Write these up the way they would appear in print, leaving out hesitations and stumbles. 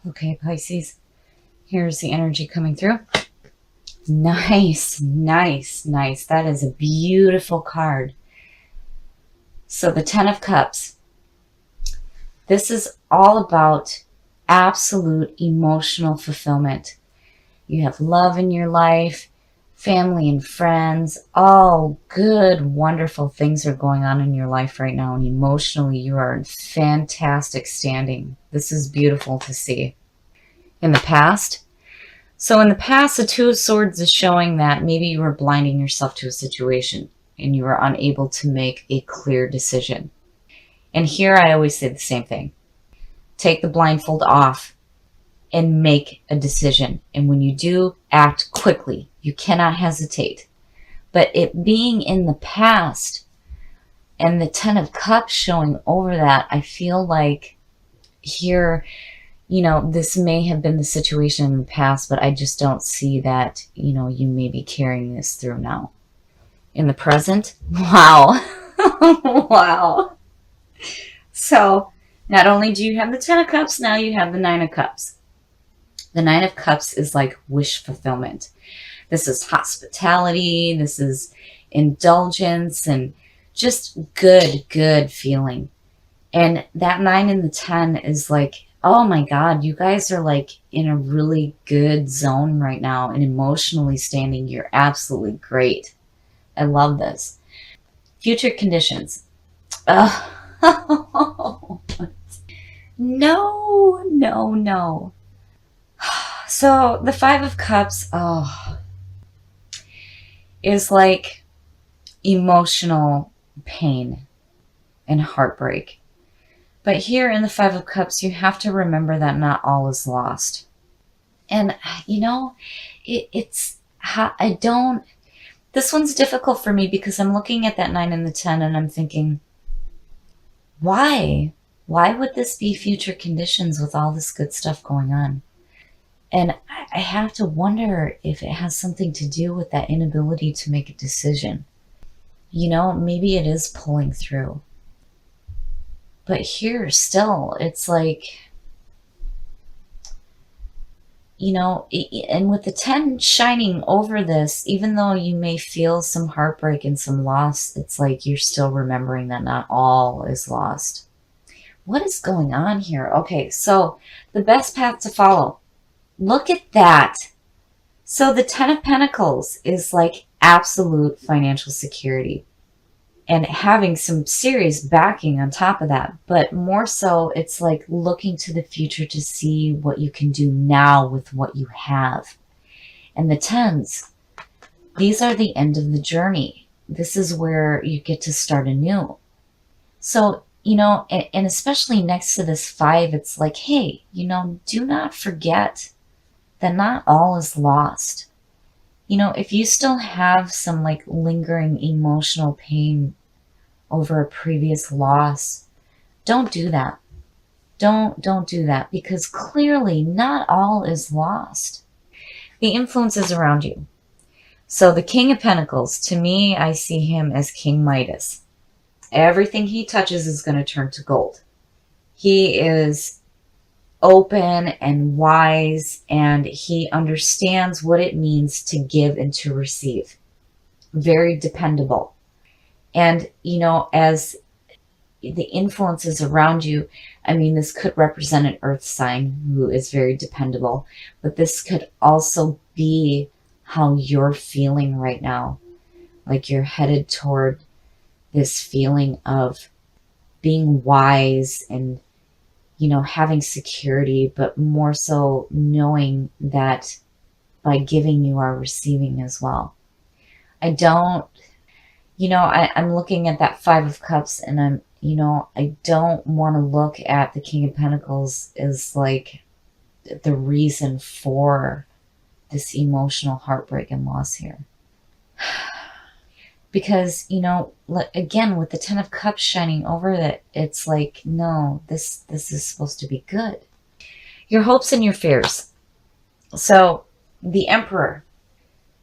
Okay, Pisces, here's the energy coming through. Nice, nice, nice. That is a beautiful card. So the Ten of Cups. This is all about absolute emotional fulfillment. You have love in your life, family and friends, all good, wonderful things are going on in your life right now. And emotionally, you are in fantastic standing. This is beautiful to see. In the past, the Two of Swords is showing that maybe you were blinding yourself to a situation and you were unable to make a clear decision. And here I always say the same thing. Take the blindfold off and make a decision. And when you do, act quickly. You cannot hesitate. But it being in the past and the Ten of Cups showing over that, I feel like here, this may have been the situation in the past, but I just don't see that, you may be carrying this through now. In the present, wow. Wow. So not only do you have the Ten of Cups, now you have the Nine of Cups. The Nine of Cups is like wish fulfillment. This is hospitality. This is indulgence and just good feeling. And that 9 and the 10 is like, oh my God, you guys are like in a really good zone right now and emotionally standing. You're absolutely great. I love this. Future conditions. No. So the Five of Cups, is like emotional pain and heartbreak. But here in the Five of Cups, you have to remember that not all is lost. And, this one's difficult for me because I'm looking at that 9 and the 10 and I'm thinking, why? Why would this be future conditions with all this good stuff going on? And I have to wonder if it has something to do with that inability to make a decision. Maybe it is pulling through. But here still, it's like, and with the 10 shining over this, even though you may feel some heartbreak and some loss, it's like you're still remembering that not all is lost. What is going on here? Okay, so the best path to follow. Look at that. So the 10 of Pentacles is like absolute financial security and having some serious backing on top of that. But more so, it's like looking to the future to see what you can do now with what you have. And the 10s, these are the end of the journey. This is where you get to start anew. So, and especially next to this 5, it's like, hey, do not forget that not all is lost. If you still have some like lingering emotional pain over a previous loss, don't do that. Don't do that, because clearly not all is lost. The influences around you. So the King of Pentacles, to me, I see him as King Midas. Everything he touches is going to turn to gold. He is open and wise, and he understands what it means to give and to receive. Very dependable. And, as the influences around you, this could represent an earth sign who is very dependable, but this could also be how you're feeling right now. Like you're headed toward this feeling of being wise and, having security, but more so knowing that by giving you are receiving as well. I'm looking at that 5 of Cups and I don't want to look at the King of Pentacles as like the reason for this emotional heartbreak and loss here. Because, again, with the 10 of Cups shining over it, it's like, no, this is supposed to be good. Your hopes and your fears. So the Emperor,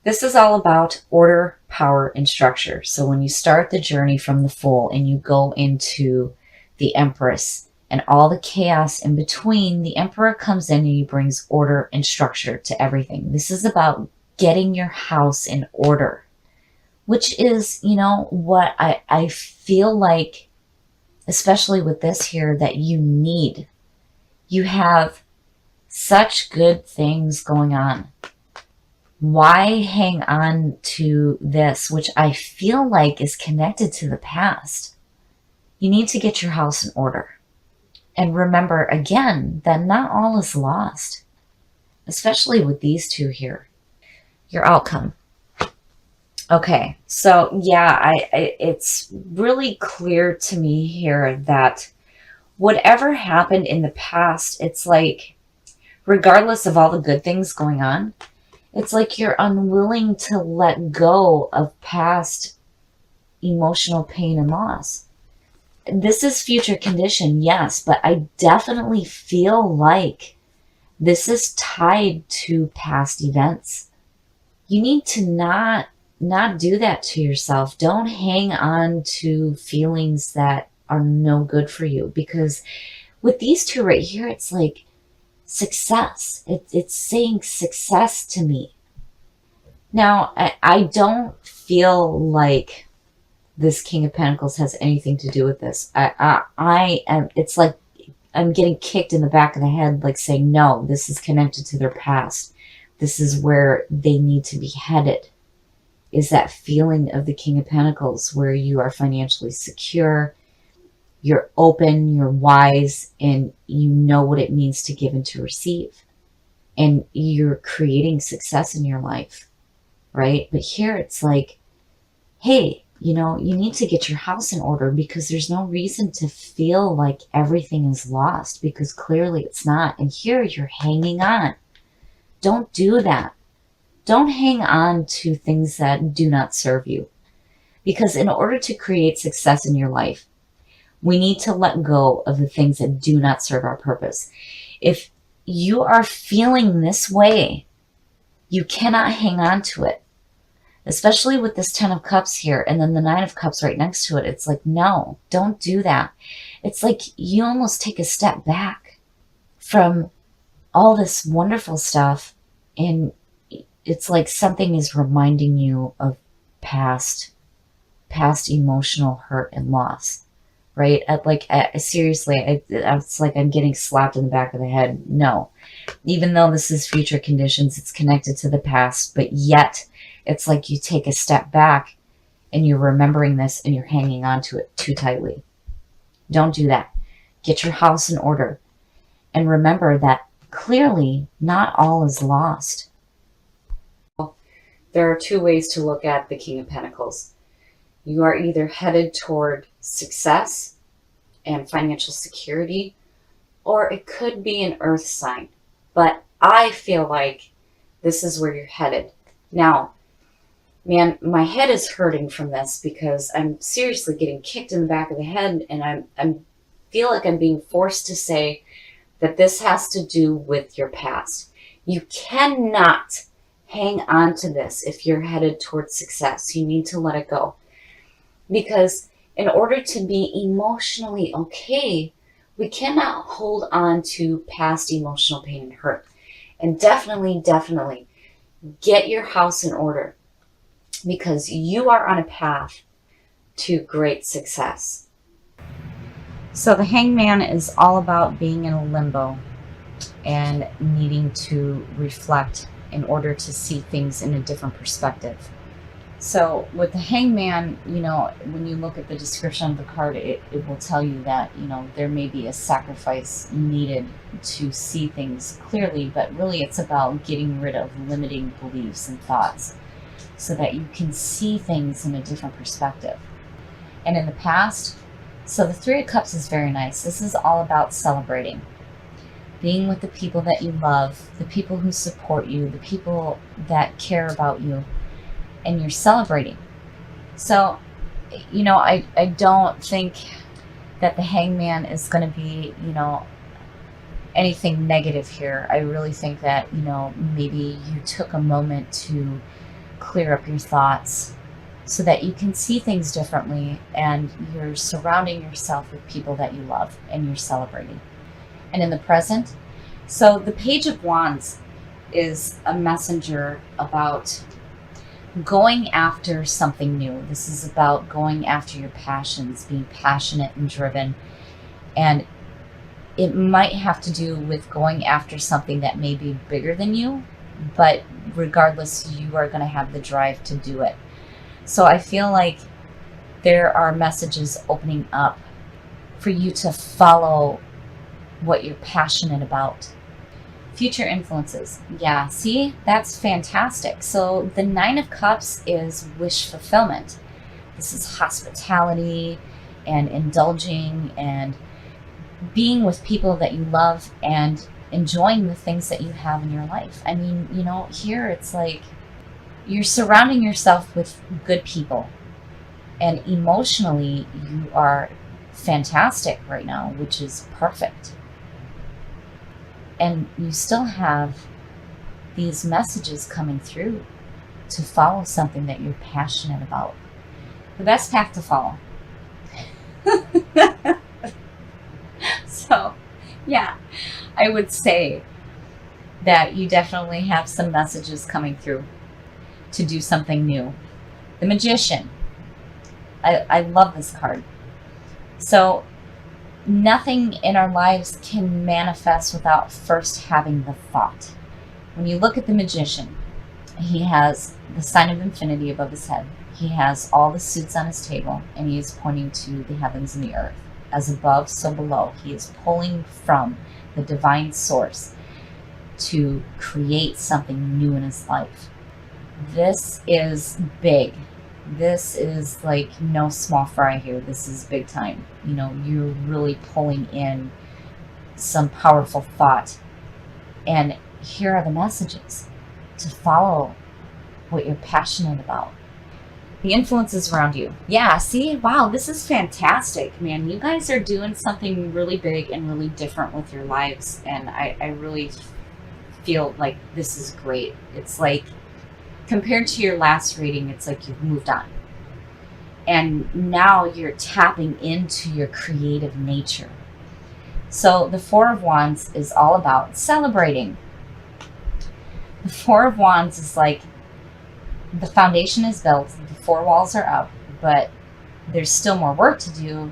this is all about order, power, and structure. So when you start the journey from the Fool and you go into the Empress and all the chaos in between, the Emperor comes in and he brings order and structure to everything. This is about getting your house in order, which is, what I feel like, especially with this here, that you need. You have such good things going on. Why hang on to this, which I feel like is connected to the past? You need to get your house in order. And remember, again, that not all is lost, especially with these two here. Your outcome. Okay, so yeah, it's really clear to me here that whatever happened in the past, it's like, regardless of all the good things going on, it's like you're unwilling to let go of past emotional pain and loss. This is future condition, yes, but I definitely feel like this is tied to past events. You need to not do that to yourself. Don't hang on to feelings that are no good for you, because with these two right here, it's like success. It's saying success to me. Now, I don't feel like this King of Pentacles has anything to do with this. I am, it's like I'm getting kicked in the back of the head, like saying, no, this is connected to their past. This is where they need to be headed, is that feeling of the King of Pentacles, where you are financially secure, you're open, you're wise, and you know what it means to give and to receive. And you're creating success in your life, right? But here it's like, hey, you need to get your house in order, because there's no reason to feel like everything is lost, because clearly it's not. And here you're hanging on. Don't do that. Don't hang on to things that do not serve you. Because in order to create success in your life, we need to let go of the things that do not serve our purpose. If you are feeling this way, you cannot hang on to it. Especially with this 10 of Cups here and then the 9 of Cups right next to it. It's like, no, don't do that. It's like you almost take a step back from all this wonderful stuff, and it's like something is reminding you of past emotional hurt and loss, right? Seriously, it's like I'm getting slapped in the back of the head. No, even though this is future conditions, it's connected to the past, but yet it's like you take a step back and you're remembering this and you're hanging on to it too tightly. Don't do that. Get your house in order. And remember that clearly not all is lost. There are two ways to look at the King of Pentacles. You are either headed toward success and financial security, or it could be an earth sign. But I feel like this is where you're headed. Now, man, my head is hurting from this, because I'm seriously getting kicked in the back of the head, and I feel like I'm being forced to say that this has to do with your past. You cannot hang on to this if you're headed towards success. You need to let it go. Because in order to be emotionally okay, we cannot hold on to past emotional pain and hurt. And definitely get your house in order, because you are on a path to great success. So the Hangman is all about being in a limbo and needing to reflect in order to see things in a different perspective. So with the Hangman, when you look at the description of the card, it will tell you that, there may be a sacrifice needed to see things clearly, but really it's about getting rid of limiting beliefs and thoughts so that you can see things in a different perspective. And in the past, so the 3 of Cups is very nice. This is all about celebrating. Being with the people that you love, the people who support you, the people that care about you, and you're celebrating. So, I don't think that the Hangman is going to be, anything negative here. I really think that, maybe you took a moment to clear up your thoughts so that you can see things differently, and you're surrounding yourself with people that you love and you're celebrating. And in the present, so the Page of Wands is a messenger about going after something new. This is about going after your passions, being passionate and driven. And it might have to do with going after something that may be bigger than you, but regardless, you are going to have the drive to do it. So I feel like there are messages opening up for you to follow what you're passionate about. Future influences. Yeah, see, that's fantastic. So the Nine of Cups is wish fulfillment. This is hospitality and indulging and being with people that you love and enjoying the things that you have in your life. I mean, you know, here it's like you're surrounding yourself with good people, and emotionally you are fantastic right now, which is perfect. And you still have these messages coming through to follow something that you're passionate about. The best path to follow. So, yeah, I would say that you definitely have some messages coming through to do something new. The Magician. I love this card. So, nothing in our lives can manifest without first having the thought. When you look at the Magician, he has the sign of infinity above his head. He has all the suits on his table, and he is pointing to the heavens and the earth. As above, so below. He is pulling from the divine source to create something new in his life. This is big. This is like no small fry here. This is big time. You know, you're really pulling in some powerful thought. And here are the messages to follow what you're passionate about. The influences around you. Yeah, see? Wow, this is fantastic, man. You guys are doing something really big and really different with your lives. And I really feel like this is great. It's like, compared to your last reading, it's like you've moved on. And now you're tapping into your creative nature. So the Four of Wands is all about celebrating. The Four of Wands is like the foundation is built, the four walls are up, but there's still more work to do,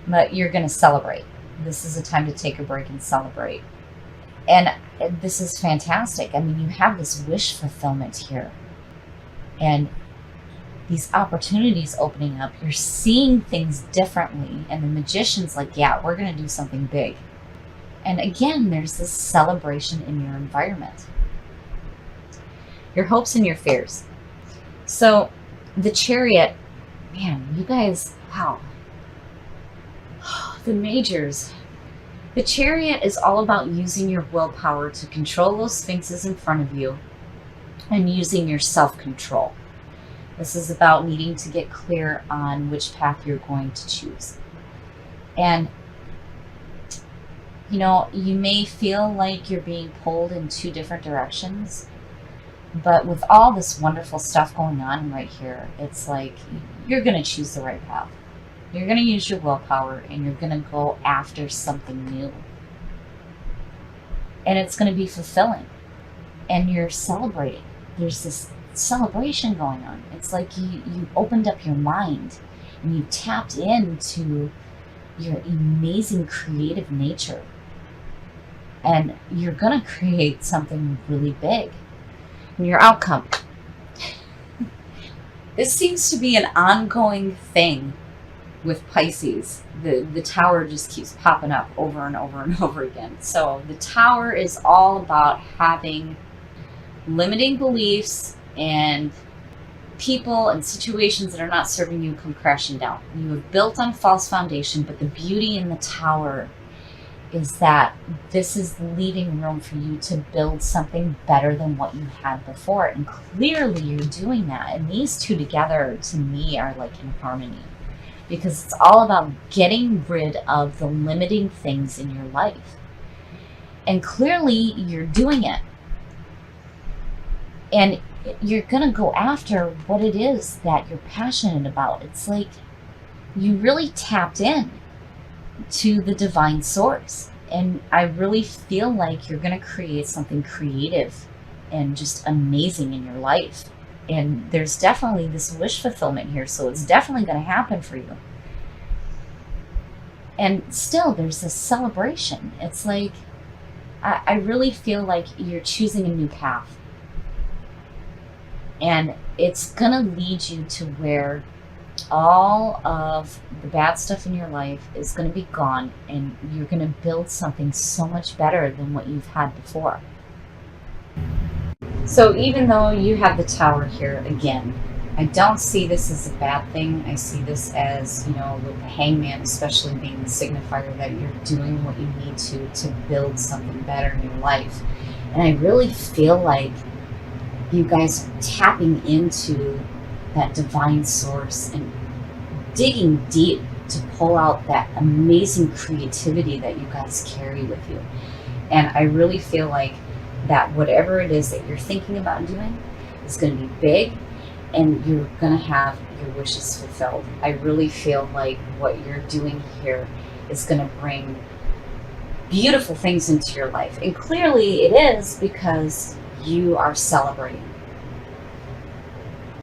but you're going to celebrate. This is a time to take a break and celebrate. And this is fantastic. I mean, you have this wish fulfillment here. And these opportunities opening up, you're seeing things differently. And the Magician's like, yeah, we're going to do something big. And again, there's this celebration in your environment. Your hopes and your fears. So the Chariot, man, you guys, wow. The Majors. The Chariot is all about using your willpower to control those sphinxes in front of you and using your self-control. This is about needing to get clear on which path you're going to choose. And, you know, you may feel like you're being pulled in two different directions, but with all this wonderful stuff going on right here, it's like you're going to choose the right path. You're going to use your willpower and you're going to go after something new. And it's going to be fulfilling. And you're celebrating. There's this celebration going on. It's like you opened up your mind and you tapped into your amazing creative nature. And you're going to create something really big. And your outcome. This seems to be an ongoing thing with Pisces. The Tower just keeps popping up over and over and over again. So the Tower is all about having limiting beliefs and people and situations that are not serving you come crashing down. You have built on false foundation, but the beauty in the Tower is that this is leaving room for you to build something better than what you had before. And clearly you're doing that. And these two together, to me, are like in harmony. Because it's all about getting rid of the limiting things in your life. And clearly you're doing it. And you're going to go after what it is that you're passionate about. It's like you really tapped in to the divine source. And I really feel like you're going to create something creative and just amazing in your life. And there's definitely this wish fulfillment here. So it's definitely going to happen for you. And still, there's this celebration. It's like, I really feel like you're choosing a new path. And it's going to lead you to where all of the bad stuff in your life is going to be gone, and you're going to build something so much better than what you've had before. So even though you have the Tower here again, I don't see this as a bad thing. I see this as, with the Hangman especially being the signifier that you're doing what you need to build something better in your life. And I really feel like you guys are tapping into that divine source and digging deep to pull out that amazing creativity that you guys carry with you. And I really feel like that whatever it is that you're thinking about doing is going to be big, and you're going to have your wishes fulfilled. I really feel like what you're doing here is going to bring beautiful things into your life. And clearly it is, because you are celebrating.